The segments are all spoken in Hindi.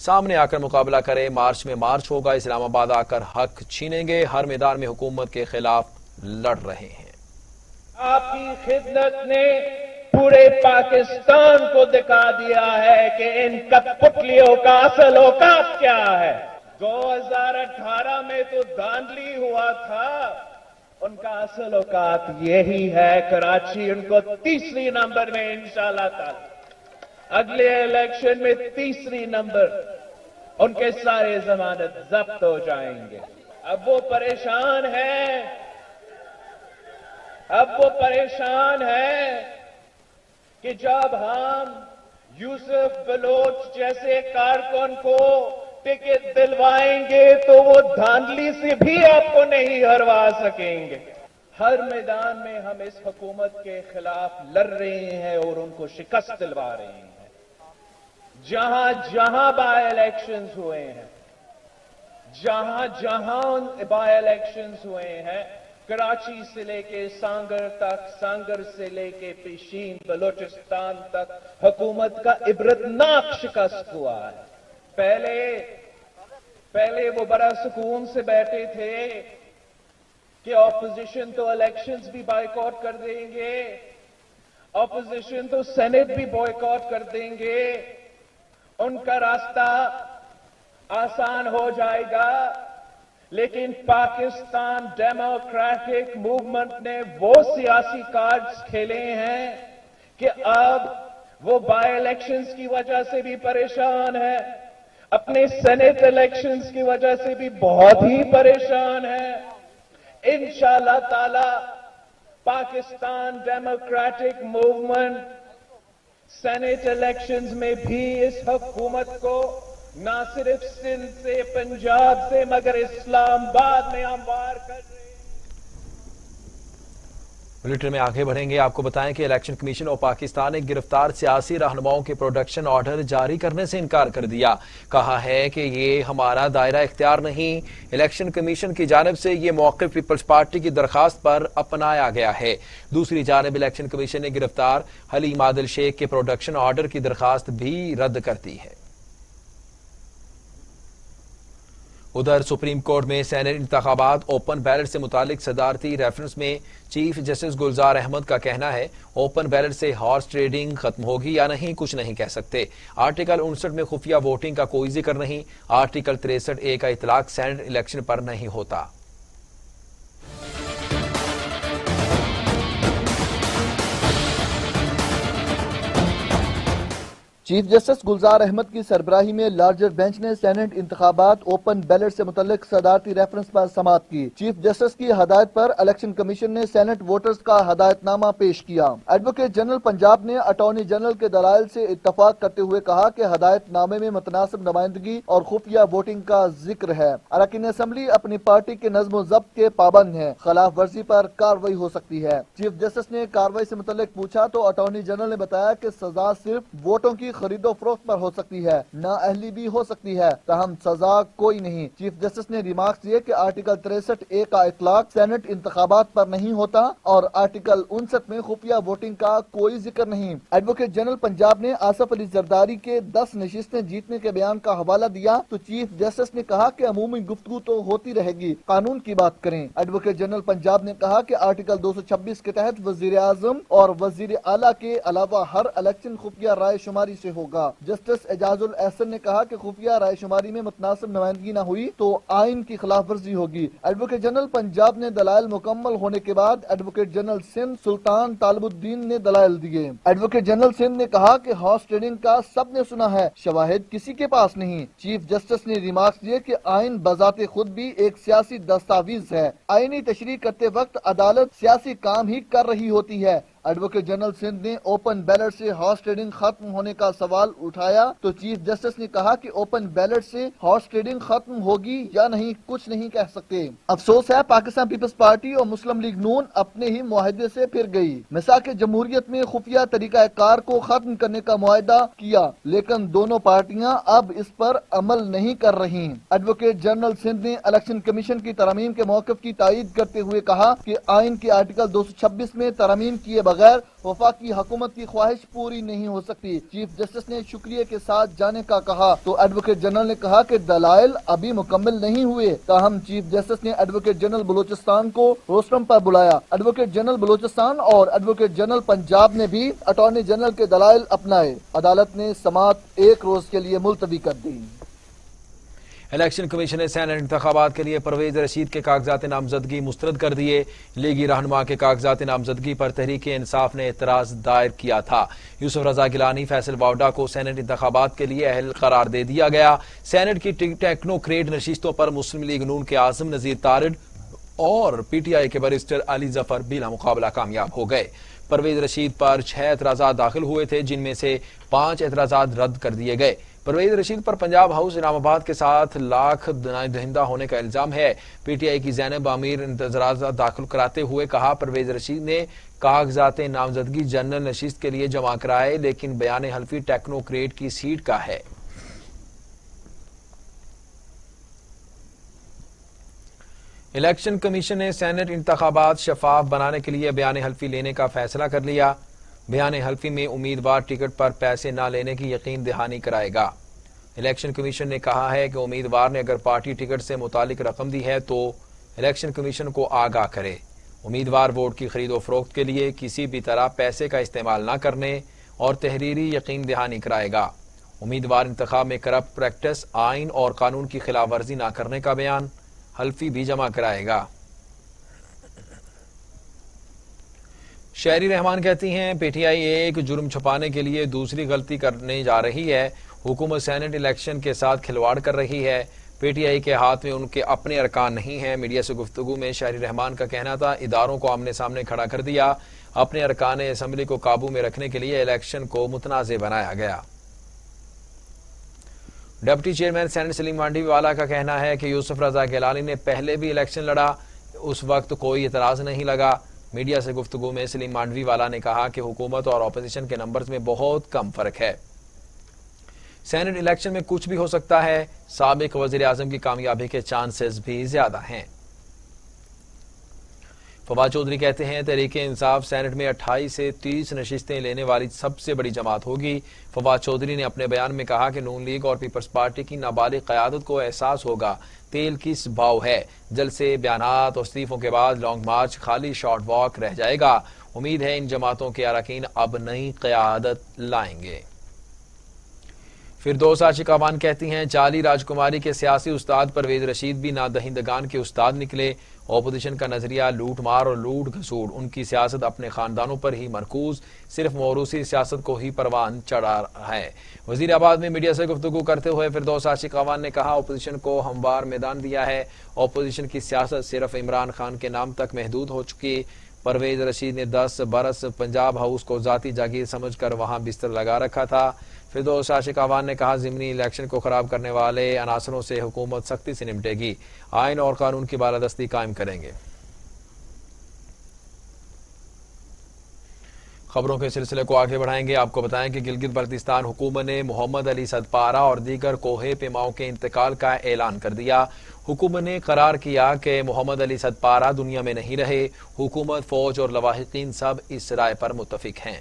सामने आकर मुकाबला करें। मार्च में मार्च होगा, इस्लामाबाद आकर हक छीनेंगे। हर मैदान में हुकूमत के खिलाफ लड़ रहे हैं। आपकी खिदमत ने पूरे पाकिस्तान को दिखा दिया है कि इन कठपुतलियों का असल औकात क्या है। 2018 में तो धांधली हुआ था, उनका असल औकात यही है। कराची उनको तीसरी नंबर में इंशाल्लाह ताला, अगले इलेक्शन में तीसरी नंबर, उनके सारे जमानत जब्त हो जाएंगे। अब वो परेशान है कि जब हम यूसुफ बलोच जैसे कारकुन को टिकट दिलवाएंगे तो वो धांधली से भी आपको नहीं हरवा सकेंगे। हर मैदान में हम इस हुकूमत के खिलाफ लड़ रहे हैं और उनको शिकस्त दिलवा रहे हैं। जहां जहां बाय इलेक्शंस हुए हैं, जहां बाय इलेक्शंस हुए हैं, कराची से लेके सांगर तक, सांगर से लेके पेशीन बलोचिस्तान तक हुकूमत का इबरतनाक शिकस्त हुआ है। पहले वो बड़ा सुकून से बैठे थे कि ऑपोजिशन तो इलेक्शंस भी बॉयकॉट कर देंगे, ऑपोजिशन तो सेनेट भी बॉयकॉट कर देंगे, उनका रास्ता आसान हो जाएगा। लेकिन पाकिस्तान डेमोक्रेटिक मूवमेंट ने वो सियासी कार्ड्स खेले हैं कि अब वो बाय इलेक्शंस की वजह से भी परेशान है, अपने सेनेट इलेक्शंस की वजह से भी बहुत ही परेशान है। इंशाअल्लाह ताला Pakistan democratic movement senate elections में भी इस हुकूमत को ना सिर्फ सिंध से, पंजाब से, मगर इस्लामाबाद में हम वार कर रहे हैं। बुलेटिन में आगे बढ़ेंगे। आपको बताएं कि इलेक्शन कमीशन और पाकिस्तान ने गिरफ्तार सियासी रहनुमाओं के प्रोडक्शन ऑर्डर जारी करने से इनकार कर दिया। कहा है कि ये हमारा दायरा इख्तियार नहीं। इलेक्शन कमीशन की जानिब से ये मौक़िफ़ पीपल्स पार्टी की दरखास्त पर अपनाया गया है। दूसरी जानिब इलेक्शन कमीशन ने गिरफ्तार हलीम आदिल शेख के प्रोडक्शन ऑर्डर की दरखास्त भी रद्द कर दी है। उधर सुप्रीम कोर्ट में सेनेट इंतखाबात ओपन बैलेट से मुतालिक सदारती रेफरेंस में चीफ जस्टिस गुलजार अहमद का कहना है, ओपन बैलेट से हॉर्स ट्रेडिंग खत्म होगी या नहीं कुछ नहीं कह सकते। आर्टिकल 59 में खुफिया वोटिंग का कोई जिक्र नहीं। आर्टिकल 63A का इतलाक सेनेट इलेक्शन पर नहीं होता। चीफ जस्टिस गुलजार अहमद की सरबराही में लार्जर बेंच ने सेनेट इंतखाबात ओपन बैलेट से मुतल्लिक सदारती रेफरेंस पर समाअत की। चीफ जस्टिस की हदायत पर इलेक्शन कमीशन ने सेनेट वोटर्स का हदायतनामा पेश किया। एडवोकेट जनरल पंजाब ने अटॉर्नी जनरल के दलाइल से इत्तफाक करते हुए कहा कि हदायतनामे में मुतनासिब नुमाइंदगी और खुफिया वोटिंग का जिक्र है। अरकान असम्बली अपनी पार्टी के नज़्म ज़ब्त के पाबंद है, खिलाफ वर्जी पर कार्रवाई हो सकती है। चीफ जस्टिस ने कार्रवाई से मुतल्लिक पूछा तो अटॉर्नी जनरल ने बताया कि सजा सिर्फ वोटों की खरीदो फरोख्त पर हो सकती है, नाअहली भी हो सकती है, तहम सजा कोई नहीं। चीफ जस्टिस ने रिमार्क्स दिए कि आर्टिकल 63A का इतलाक सेनेट इंतखाबात पर नहीं होता और आर्टिकल 59 में खुफिया वोटिंग का कोई जिक्र नहीं। एडवोकेट जनरल पंजाब ने आसफ अली जरदारी के 10 नशिस्तें जीतने के बयान का हवाला दिया तो चीफ जस्टिस ने कहा कि अमूमी गुफ्तगू तो होती रहेगी, कानून की बात करें। एडवोकेट जनरल पंजाब ने कहा कि आर्टिकल 226 के तहत वजीर आजम और वजीर आला के अलावा हर इलेक्शन खुफिया राय शुमारी से होगा। जस्टिस एजाजुल एहसन ने कहा कि खुफिया राय शुमारी में मुतनासिब नुमाइंदगी न हुई तो आइन की खिलाफ वर्जी होगी। एडवोकेट जनरल पंजाब ने दलाइल मुकम्मल होने के बाद एडवोकेट जनरल सिंध सुल्तान तालिबुद्दीन ने दलाइल दिए। एडवोकेट जनरल सिंध ने कहा कि हॉर्स ट्रेडिंग का सबने सुना है, शवाहिद किसी के पास नहीं। चीफ जस्टिस ने रिमार्क्स दिए कि आइन बजाते खुद भी एक सियासी दस्तावेज है, आईनी तशरीह करते वक्त अदालत सियासी काम ही कर रही होती है। एडवोकेट जनरल सिंध ने ओपन बैलेट से हॉर्स ट्रेडिंग खत्म होने का सवाल उठाया तो चीफ जस्टिस ने कहा कि ओपन बैलेट से हॉर्स ट्रेडिंग खत्म होगी या नहीं कुछ नहीं कह सकते। अफसोस है पाकिस्तान पीपल्स पार्टी और मुस्लिम लीग नून अपने ही मुआहदे से फिर गई। मिसाक जमहूरियत में खुफिया तरीका कार को खत्म करने का मुआहदा किया, लेकिन दोनों पार्टियां अब इस पर अमल नहीं कर रही। एडवोकेट जनरल सिंध ने इलेक्शन कमीशन की तरमीम के मौक़िफ़ की तायीद करते हुए कहा कि आइन के आर्टिकल 226 में तरमीम किए बगैर वफाकी हुकूमत की ख्वाहिश पूरी नहीं हो सकती। चीफ जस्टिस ने शुक्रिया के साथ जाने का कहा तो एडवोकेट जनरल ने कहा कि दलाइल अभी मुकम्मल नहीं हुए, ताहम चीफ जस्टिस ने एडवोकेट जनरल बलूचिस्तान को रोस्टरम पर बुलाया। एडवोकेट जनरल बलूचिस्तान और एडवोकेट जनरल पंजाब ने भी अटॉर्नी जनरल के दलाइल अपनाए। अदालत ने समाअत 1 रोज के लिए मुलतवी कर दी। इलेक्शन कमीशन ने सेनेट इंतखाबात के लिए परवेज रशीद के कागजात नामजदगी मुस्तरद कर दिए। लीगी रहनुमा के कागजात नामजदगी पर तहरीक इंसाफ ने एतराज दायर किया था। यूसुफ रजा गिलानी, फैसल वावडा को सेनेट इंतखाबात के लिए अहल करार दे दिया गया। सेनेट की टेक्नोक्रेट नशिस्तों पर मुस्लिम लीग नून के आजम नजीर तारिड और पीटीआई के बरिस्टर अली जफर बिला मुकाबला कामयाब हो गए। परवेज रशीद पर 6 एतराजात दाखिल हुए थे, जिनमें से 5 एतराजात रद्द कर दिए गए। परवेज रशीद पर पंजाब हाउस इस्लामाबाद के साथ लाख दहिंदा होने का इल्जाम है। पीटीआई की जैनब आमिर इंतजारात दाखिल कराते हुए कहा, परवेज रशीद ने कागजात नामजदगी जनरल नशिस्त के लिए जमा कराए, लेकिन बयान हल्फी टेक्नोक्रेट की सीट का है। इलेक्शन कमीशन ने सेनेट इंतखाबात शफाफ बनाने के लिए बयान हल्फी लेने का फैसला कर लिया। बयान हल्फी में उम्मीदवार टिकट पर पैसे न लेने की यकीन दहानी कराएगा। इलेक्शन कमीशन ने कहा है कि उम्मीदवार ने अगर पार्टी टिकट से मुतालिक रकम दी है तो इलेक्शन कमीशन को आगाह करे। उम्मीदवार वोट की खरीदो फरोख्त के लिए किसी भी तरह पैसे का इस्तेमाल न करने और तहरीरी यकीन दहानी कराएगा। उम्मीदवार इंतखाब में करप्ट प्रैक्टिस, आइन और कानून की खिलाफ वर्जी न करने का बयान हल्फी भी जमा कराएगा। शहरी रहमान कहती हैं, पीटीआई एक जुर्म छुपाने के लिए दूसरी गलती करने जा रही है। हुकूमत सेनेट इलेक्शन के साथ खिलवाड़ कर रही है। पीटीआई के हाथ में उनके अपने अरकान नहीं हैं। मीडिया से गुफ्तगू में शहरी रहमान का कहना था, इदारों को आमने सामने खड़ा कर दिया। अपने अरकान असम्बली को काबू में रखने के लिए इलेक्शन को मुतनाज़ बनाया गया। Deputy chairman senate Salim Mandviwalla का कहना है कि यूसुफ रजा गिलानी ने पहले भी इलेक्शन लड़ा, उस वक्त कोई एतराज नहीं लगा। मीडिया से गुफ्तगू में सलीम मांडवीवाला ने कहा कि हुकूमत और अपोजिशन के नंबर्स में बहुत कम फर्क है। सेनेट इलेक्शन में कुछ भी हो सकता है। साबिक वजीर आजम की कामयाबी के चांसेस भी ज्यादा हैं। फवाद चौधरी कहते हैं, तहरीक इंसाफ सेनेट में 28 से 30 नशिस्तें लेने वाली सबसे बड़ी जमात होगी। फवाद चौधरी ने अपने बयान में कहा कि नून लीग और पीपल्स पार्टी की नाबालिग क़यादत को एहसास होगा तेल किस भाव है। जलसे, बयानात और इस्तीफों के बाद लॉन्ग मार्च खाली शॉर्ट वॉक रह जाएगा। उम्मीद है इन जमातों के अरकान अब नई क़यादत लाएंगे। फिरदौस आशिक अवान कहती हैं, जाली राजकुमारी के सियासी उस्ताद परवेज रशीद भी नादहिंदगान के उस्ताद निकले। अपोजिशन का नजरिया लूट मार और लूट घसूट, उनकी सियासत अपने खानदानों पर ही मरकूज, सिर्फ मौरूसी सियासत को ही परवान चढ़ा है। वजीराबाद में मीडिया से गुफ्तगू करते हुए फिरदौस आशिक अवान ने कहा, अपोजिशन को हमवार मैदान दिया है। अपोजिशन की सियासत सिर्फ इमरान खान के नाम तक महदूद हो चुकी। परवेज रशीद ने 10 बरस पंजाब हाउस को जाती जागीर समझकर वहां बिस्तर लगा रखा था। फिरदौस आशिक अवान ने कहा, ज़िमनी इलेक्शन को खराब करने वाले अनासरों से हुकूमत सख्ती से निपटेगी, आइन और कानून की बालादस्ती कायम करेंगे। खबरों के सिलसिले को आगे बढ़ाएंगे। आपको बताएं कि गिलगित बल्तिस्तान हुकूमत ने मोहम्मद अली सदपारा और दीगर कोहे पेमाओं के इंतकाल का ऐलान कर दिया। हुकूमत ने करार किया कि मोहम्मद अली सदपारा दुनिया में नहीं रहे। हुकूमत, फौज और लवाहिकीन सब इस राय पर मुत्तफिक हैं।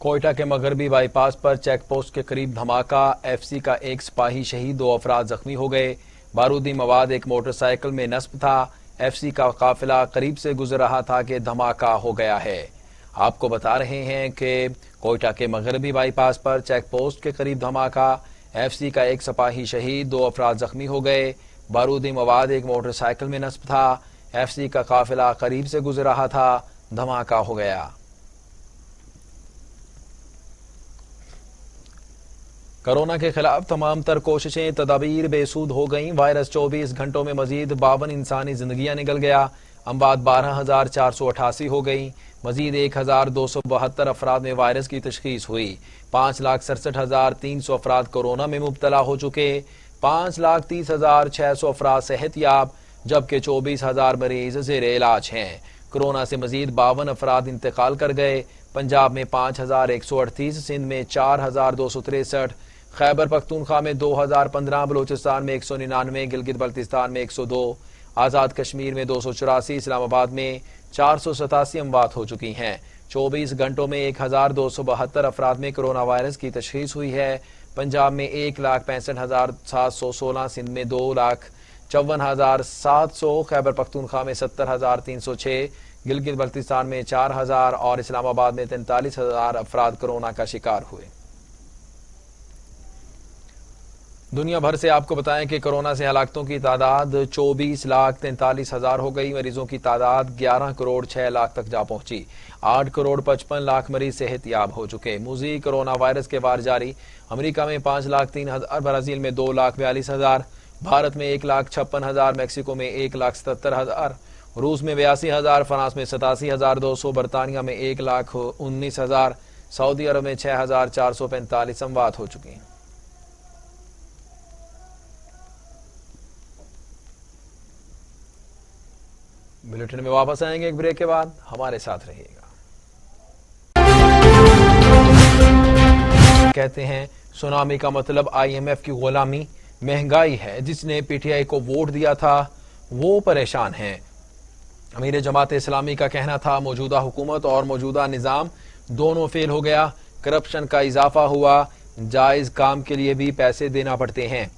कोयटा के मगरबी बाईपास पर चेक पोस्ट के करीब धमाका। एफसी का एक सिपाही शहीद, 2 अफराद जख्मी हो गए। बारूदी मवाद एक मोटरसाइकिल में नस्ब था। एफसी का काफिला करीब से गुजर रहा था कि धमाका हो गया है। आपको बता रहे हैं कि कोयटा के मगरबी बाईपास पर चेक पोस्ट के करीब धमाका। एफसी का एक सिपाही शहीद, 2 अफराद जख्मी हो गए। बारूदी मवाद एक मोटरसाइकिल में नस्ब था। एफसी का काफिला करीब से गुजर रहा था, धमाका हो गया। कोरोना के खिलाफ तमाम तर कोशिशें तदाबीर बेसूद हो गईं। वायरस 24 घंटों में मजीद 52 इंसानी जिंदगियां निकल गया। अमवात 12,488 हो गई। मजीद 1,272 अफराद में वायरस की तशखीस हुई। 5,67,300 अफराद कोरोना में मुब्तला हो चुके। 5,30,600 अफराद सेहतयाब, जबकि 24,000 मरीज जेर इलाज हैं। कोरोना से मजीद 52 अफराद इंतकाल कर गए। पंजाब में 5,138, सिंध में 4,263, खैबर पख्तूनख्वा में 2,015, बलूचिस्तान में 199, गिलगित बल्तिस्तान में 102, आज़ाद कश्मीर में 284, इस्लामाबाद में 487 अमवात हो चुकी हैं। 24 घंटों में 1,272 अफराद में कोरोना वायरस की तशखीस हुई है। पंजाब में 1,65,716, सिंध में 2,54,700, खैबर पख्तूनख्वा में 70,306, गिलगित बल्तिस्तान में 4,000 और इस्लामाबाद में 43,000 अफराद कोरोना का शिकार हुए। दुनिया भर से आपको बताएं कि कोरोना से हलाकतों की तादाद 24,43,000 हो गई। मरीजों की तादाद 11,06,00,000 तक जा पहुंची। 8,55,00,000 मरीज सेहतयाब हो चुके। मुजी कोरोना वायरस के वार जारी। अमेरिका में 5,03,000, ब्राजील में 2,42,000, भारत में 1,56,000, मैक्सिको में 1,77,000, रूस में 82,000, फ्रांस में 87,200, बरतानिया में 1,19,000, सऊदी अरब में 6,445 अमवात हो चुकी हैं। बुलेटिन में वापस आएंगे एक ब्रेक के बाद, हमारे साथ रहिएगा। कहते हैं सुनामी का मतलब IMF की गुलामी। महंगाई है। जिसने PTI को वोट दिया था वो परेशान है। अमीर जमात इस्लामी का कहना था मौजूदा हुकूमत और मौजूदा निज़ाम दोनों फेल हो गया। करप्शन का इजाफा हुआ। जायज काम के लिए भी पैसे देना पड़ते हैं।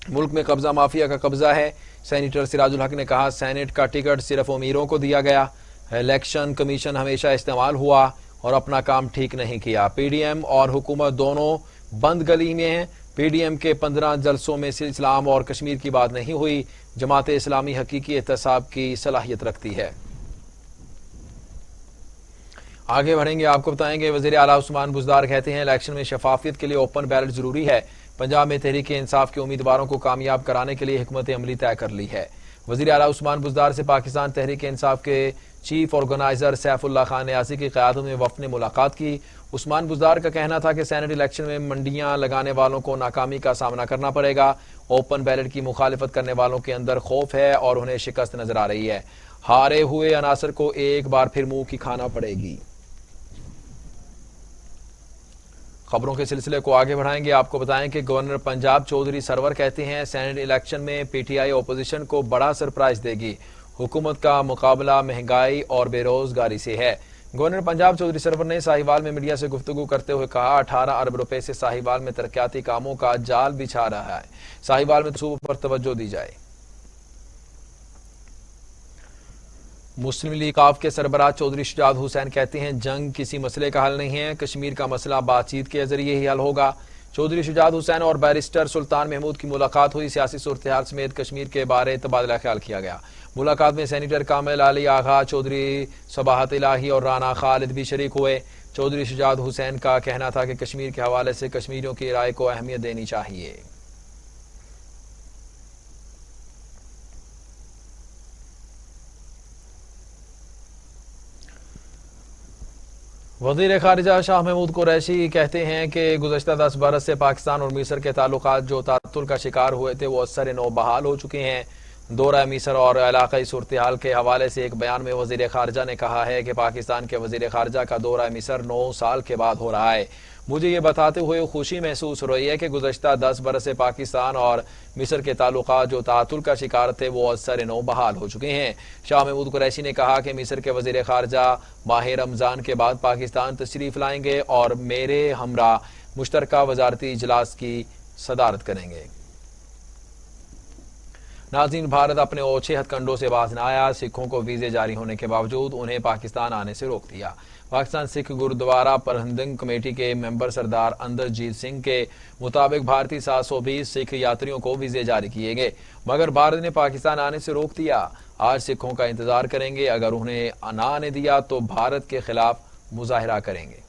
मुल्क में कब्जा माफिया का कब्जा है। सेनेटर सिराजुल हक ने कहा सेनेट का टिकट सिर्फ अमीरों को दिया गया। इलेक्शन कमीशन हमेशा इस्तेमाल हुआ और अपना काम ठीक नहीं किया। PDM और हुकूमत दोनों बंद गली में हैं। PDM के 15 जलसों में से इस्लाम और कश्मीर की बात नहीं हुई। जमात इस्लामी हकीकी एहतसाब की सलाहियत रखती है। आगे बढ़ेंगे, आपको बताएंगे वज़ीर आला उस्मान बुज़दार कहते हैं इलेक्शन में शफाफियत के लिए ओपन बैलेट जरूरी है। पंजाब में तहरीक इंसाफ के उम्मीदवारों को कामयाब कराने के लिए हिकमत अमली तय कर ली है। वज़ीर आला उस्मान बुज़दार से पाकिस्तान तहरीक इंसाफ के चीफ ऑर्गेनाइजर सैफुल्लाह खान न्यासी की क़यादत में वफ़द ने मुलाकात की। उस्मान बुज़दार का कहना था कि सेनेट इलेक्शन में मंडियां लगाने वालों को नाकामी का सामना करना पड़ेगा। ओपन बैलेट की मुखालिफत करने वालों के अंदर खौफ है और उन्हें शिकस्त नजर आ रही है। हारे हुए अनासर को एक बार फिर मुंह की खाना पड़ेगी। खबरों के सिलसिले को आगे बढ़ाएंगे, आपको बताएं कि गवर्नर पंजाब चौधरी सरवर कहते हैं सेनेट इलेक्शन में PTI ओपोजिशन को बड़ा सरप्राइज देगी। हुकूमत का मुकाबला महंगाई और बेरोजगारी से है। गवर्नर पंजाब चौधरी सरवर ने साहिवाल में मीडिया से गुफ्तगू करते हुए कहा 18 अरब रुपए से साहिवाल में तरक्याती कामों का जाल बिछा रहा है। साहिवाल में सूबों पर तवज्जो दी जाए। मुस्लिम लीग काफ के सरबराह चौधरी शुजात हुसैन कहते हैं जंग किसी मसले का हल नहीं है। कश्मीर का मसला बातचीत के जरिए ही हल होगा। चौधरी शुजात हुसैन और बैरिस्टर सुल्तान महमूद की मुलाकात हुई। सियासी सूरत-ए-हाल समेत कश्मीर के बारे तबादला ख्याल किया गया। मुलाकात में सेनेटर कामिल अली आगा, चौधरी सबाहत इलाही और राना खालिद भी शरीक हुए। चौधरी शुजात हुसैन का कहना था कि कश्मीर के हवाले से कश्मीरियों की राय को अहमियत देनी चाहिए। वज़ीर खारिजा शाह महमूद कुरैशी कहते हैं कि गुज़श्ता 10 बरस से पाकिस्तान और मिस्र के ताल्लुकात जो तातुल का शिकार हुए थे वो असर नौ बहाल हो चुके हैं। दौरा मिस्र और इलाक़ाई सूरत-ए-हाल के हवाले से एक बयान में वज़ीर खारिजा ने कहा है कि पाकिस्तान के वज़ीर खारिजा का दौरा मिस्र 9 साल के बाद हो रहा है। मुझे ये बताते हुए खुशी महसूस हो रही है कि गुज़श्ता 10 बरस से पाकिस्तान और मिस्र के ताल्लुकात जो तातुल का शिकार थे वो असर नो बहाल हो चुके हैं। शाह महमूद कुरैशी ने कहा कि मिस्र के वज़ीर ख़ारजा माह रमज़ान के बाद पाकिस्तान तशरीफ लाएंगे और मेरे हमरा मुश्तरका वजारती इजलास की सदारत करेंगे। नाज़रीन, भारत अपने ओछे हथकंडों से बाज न आया। सिखों को वीज़े जारी होने के बावजूद उन्हें पाकिस्तान आने से रोक दिया। पाकिस्तान सिख गुरुद्वारा प्रबंधन कमेटी के मेंबर सरदार अंदरजीत सिंह के मुताबिक भारतीय 720 सिख यात्रियों को वीज़े जारी किए गए, मगर भारत ने पाकिस्तान आने से रोक दिया। आज सिखों का इंतजार करेंगे, अगर उन्हें ना आने दिया तो भारत के खिलाफ मुजाहिरा करेंगे।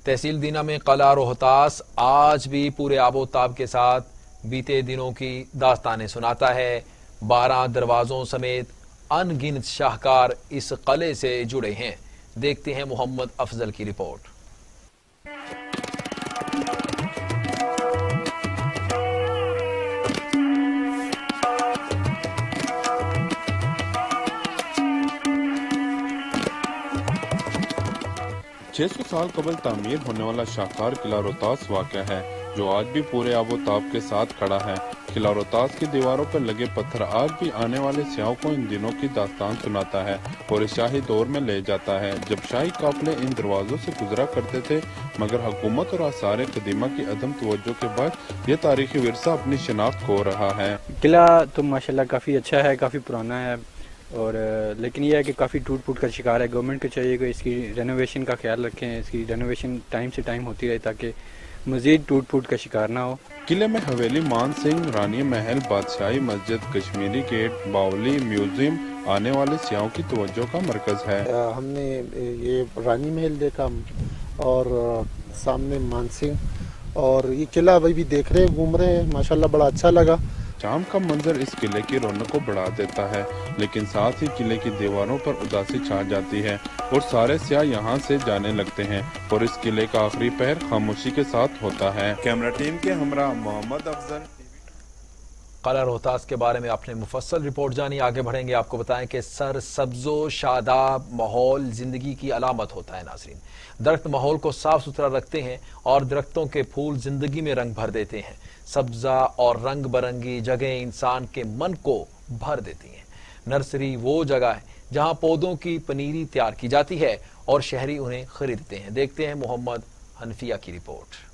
तहसील दीना में कला रोहतास आज भी पूरे आबोताब के साथ बीते दिनों की दास्तानें सुनाता है। 12 दरवाजों समेत अनगिनत शाहकार इस किले से जुड़े हैं। देखते हैं मोहम्मद अफजल की रिपोर्ट। छह 600 साल कबल तामीर होने वाला शाहकार किला रोहतास वाक़या है, जो आज भी पूरे आबोताब के साथ खड़ा है। किला रोहतास की दीवारों पर लगे पत्थर आज भी आने वाले सियाहों को इन दिनों की दास्तान सुनाता है और इस शाही दौर में ले जाता है, जब शाही काफिले इन दरवाजों से गुजरा करते थे, मगर हुकूमत और आसार कदीमा की अदम तवज्जो के बाद यह तारीखी विरसा अपनी शिनाख्त खो रहा है। किला तो माशाल्लाह काफ़ी अच्छा है, काफ़ी पुराना है, और लेकिन यह है कि काफ़ी टूट फूट का शिकार है। गवर्नमेंट को चाहिए कि इसकी रेनोवेशन का ख्याल रखें, इसकी रेनोवेशन टाइम से टाइम होती रहे ताकि मज़ीद टूट फूट का शिकार ना हो। किले में हवेली मान सिंह, रानी महल, बादशाही मस्जिद, कश्मीरी गेट, बावली, म्यूजियम आने वाले सियाहों की तवज्जो का मरकज़ है। हमने ये रानी महल देखा और सामने मान सिंह, और ये किला अभी भी देख रहे हैं, घूम रहे हैं, माशाल्लाह बड़ा अच्छा लगा। शाम का मंजर इस किले की रौनक को बढ़ा देता है, लेकिन साथ ही किले की दीवारों पर उदासी छा जाती है और सारे सियाह यहाँ से जाने लगते हैं और इस किले का आखिरी पहर खामोशी के साथ होता है। कैमरा टीम के हमरा मोहम्मद अफजल। किला रोहतास के बारे में आपने मुफस्सल रिपोर्ट जानी। आगे बढ़ेंगे, आपको बताएं कि सरसब्जो शादाब माहौल जिंदगी की अलामत होता है। नाज़रीन, दरख्त माहौल को साफ सुथरा रखते हैं और दरख्तों के फूल जिंदगी में रंग भर देते हैं। सब्जा और रंग बरंगी जगह इंसान के मन को भर देती हैं। नर्सरी वो जगह है जहां पौधों की पनीरी तैयार की जाती है और शहरी उन्हें खरीदते हैं। देखते हैं मोहम्मद हनफिया की रिपोर्ट।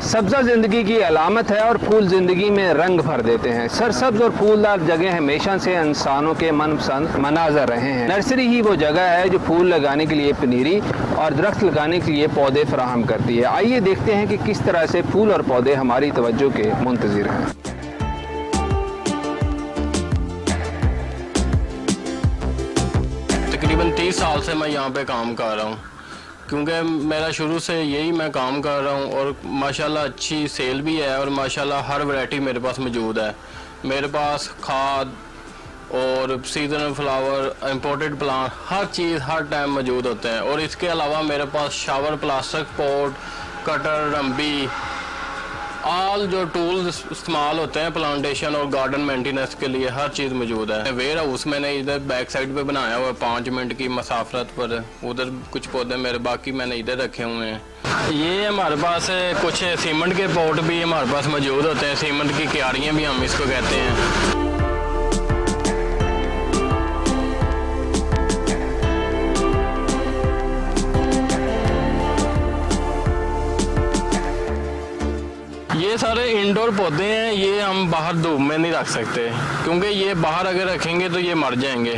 सब्ज़ा ज़िंदगी की अलामत है और फूल ज़िंदगी में रंग भर देते हैं। सरसब्ज और फूलदार जगह हमेशा से इंसानों के मनपसंद मनाज़र रहे हैं। नर्सरी ही वो जगह है जो फूल लगाने के लिए पनीरी और दरख्त लगाने के लिए पौधे फराहम करती है। आइए देखते हैं कि किस तरह से फूल और पौधे हमारी तवज्जो के मुंतज़िर हैं। तकरीबन 30 साल से मैं यहाँ पे काम कर रहा हूँ, क्योंकि मेरा शुरू से यही मैं काम कर रहा हूँ और माशाल्लाह अच्छी सेल भी है और माशाल्लाह हर वैरायटी मेरे पास मौजूद है। मेरे पास खाद और सीजनल फ्लावर, इंपोर्टेड प्लांट, हर चीज़ हर टाइम मौजूद होते हैं। और इसके अलावा मेरे पास शावर, प्लास्टिक पॉट, कटर, रंबी, ऑल जो टूल्स इस्तेमाल होते हैं प्लांटेशन और गार्डन मेंटेनेंस के लिए, हर चीज़ मौजूद है। वेयर हाउस मैंने इधर बैक साइड पे बनाया हुआ है, 5 मिनट की मसाफरत पर। उधर कुछ पौधे मेरे बाकी मैंने इधर रखे हुए हैं। ये हमारे पास कुछ सीमेंट के पॉट भी हमारे पास मौजूद होते हैं, सीमेंट की क्यारियाँ भी हम इसको कहते हैं। ये सारे इंडोर पौधे हैं, ये हम बाहर धूप में नहीं रख सकते, क्योंकि ये बाहर अगर रखेंगे तो ये मर जाएंगे,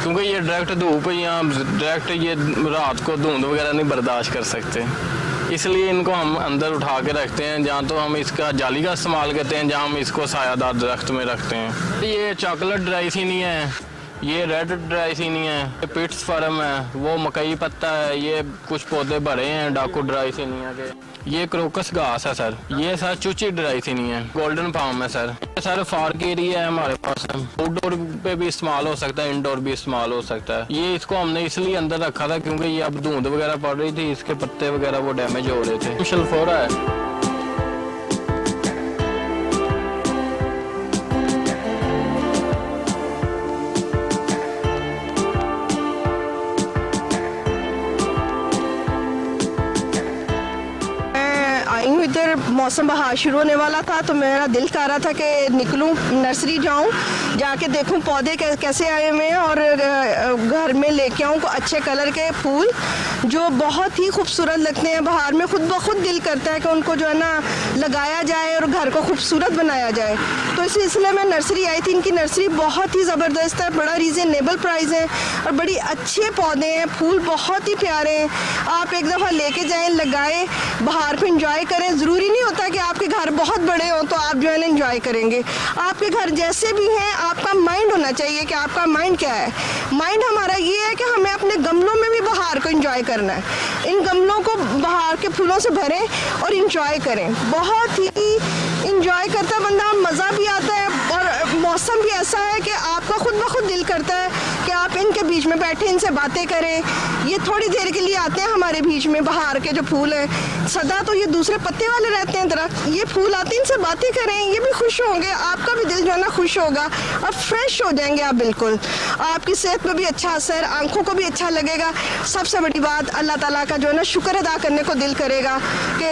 क्योंकि ये डायरेक्ट धूप या डायरेक्ट ये रात को धुंध वगैरह नहीं बर्दाश्त कर सकते। इसलिए इनको हम अंदर उठा के रखते हैं, जहाँ तो हम इसका जाली का इस्तेमाल करते हैं, जहाँ हम इसको सायादार दरख्त में रखते हैं। ये चॉकलेट ड्राई सीनी है, ये रेड ड्राइसिनी है, ये पिट्स फार्म है, वो मकई पत्ता है, ये कुछ पौधे भरे हैं डाकू ड्राइसिनिया के। ये क्रोकस घास है सर, ये सर चूची ड्राइसिनी है, गोल्डन पाम है सर। ये सर फार्क एरिया है हमारे पास, आउटडोर पे भी इस्तेमाल हो सकता है, इंडोर भी इस्तेमाल हो सकता है। ये इसको हमने इसलिए अंदर रखा था क्योंकि ये अब धुंध वगैरह पड़ रही थी, इसके पत्ते वगैरह वो डैमेज हो रहे थे। शल्फोरा है। इधर मौसम बहार शुरू होने वाला था तो मेरा दिल कर रहा था कि निकलूं, नर्सरी जाऊं, जाके देखूं पौधे कैसे आए हुए हैं और घर में लेके आऊं अच्छे कलर के फूल जो बहुत ही खूबसूरत लगते हैं। बहार में खुद ब खुद दिल करता है कि उनको जो है ना लगाया जाए और घर को खूबसूरत बनाया जाए। तो इस सिलसिले में नर्सरी आई थी। इनकी नर्सरी बहुत ही ज़बरदस्त है, बड़ा रीज़नेबल प्राइस है और बड़ी अच्छे पौधे हैं, फूल बहुत ही प्यारे हैं। आप एक दफ़ा लेके जाएं, लगाएं, बहार को एंजॉय करें। ज़रूरी नहीं होता कि आपके घर बहुत बड़े हों तो आप जो है ना एंजॉय करेंगे। आपके घर जैसे भी हैं, आपका माइंड होना चाहिए कि आपका माइंड क्या है। माइंड हमारा ये है कि हमें अपने गमलों में भी बहार को एंजॉय करना है। इन गमलों को बहार के फूलों से भरें और एंजॉय करें। बहुत ही एंजॉय करता है बंदा, मज़ा भी आता है और मौसम भी ऐसा है कि आपका खुद ब खुद दिल करता है कि आप इनके बीच में बैठे इनसे बातें करें। ये थोड़ी देर के लिए आते हैं हमारे बीच में, बहार के जो फूल हैं। सदा तो ये दूसरे पत्ते वाले रहते हैं दरख्त, ये फूल आते हैं, इनसे बातें करें, ये भी खुश होंगे, आपका भी दिल जो है ना खुश होगा और फ्रेश हो जाएंगे आप बिल्कुल। आपकी सेहत पर भी अच्छा असर, आंखों को भी अच्छा लगेगा। सबसे बड़ी बात अल्लाह ताला का जो है ना शुक्र अदा करने को दिल करेगा कि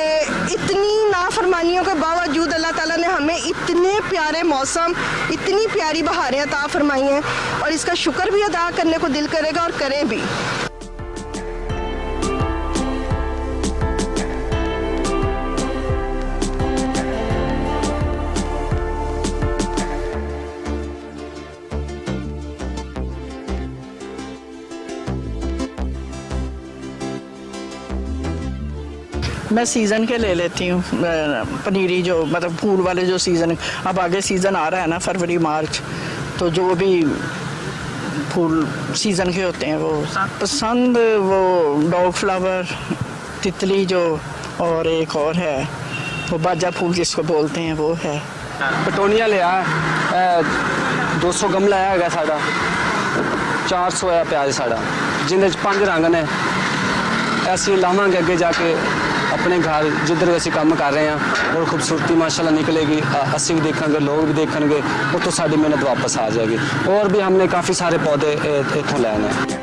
इतनी नाफरमानियों के बावजूद अल्लाह ताला ने हमें इतने प्यारे मौसम, इतनी प्यारी बहारें अता फरमाई हैं और इसका शुक्र भी अदा करने को दिल करेगा और करें भी। मैं सीज़न के ले लेती हूँ पनीरी, जो मतलब फूल वाले जो सीज़न, अब आगे सीज़न आ रहा है ना फरवरी मार्च, तो जो भी फूल सीज़न के होते हैं वो पसंद, वो डॉग फ्लावर, तितली जो, और एक और है वो बाजा फूल जिसको बोलते हैं वो है। पटोनिया लिया 200 गमला है साड़ा, 400 है प्याज साड़ा, जिन्हें 5 रंग ने। ऐसे लावांगे अगे जाके अपने घर जिधर असी काम कर रहे हैं और खूबसूरती माशाल्लाह निकलेगी, असी भी देखेंगे, लोग भी देखेंगे, और तो साड़ी मेहनत वापस आ जाएगी। और भी हमने काफ़ी सारे पौधे इत्थों लैने हैं।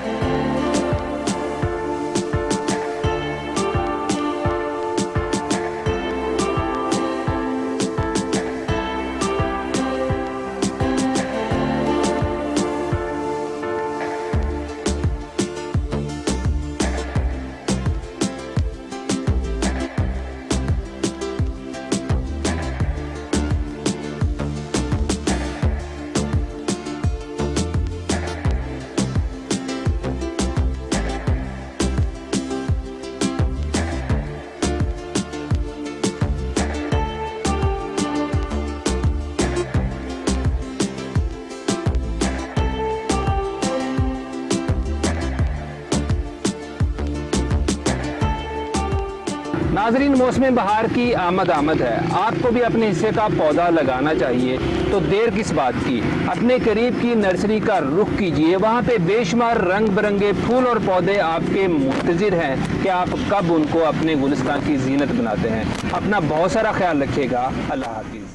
नाजरीन, मौसम बहार की आमद है। आपको भी अपने हिस्से का पौधा लगाना चाहिए, तो देर किस बात की, अपने करीब की नर्सरी का रुख कीजिए। वहाँ पे बेशुमार रंग बिरंगे फूल और पौधे आपके मुंतजिर हैं कि आप कब उनको अपने गुलिस्तान की जीनत बनाते हैं। अपना बहुत सारा ख्याल रखिएगा। अल्लाह हाफिज़।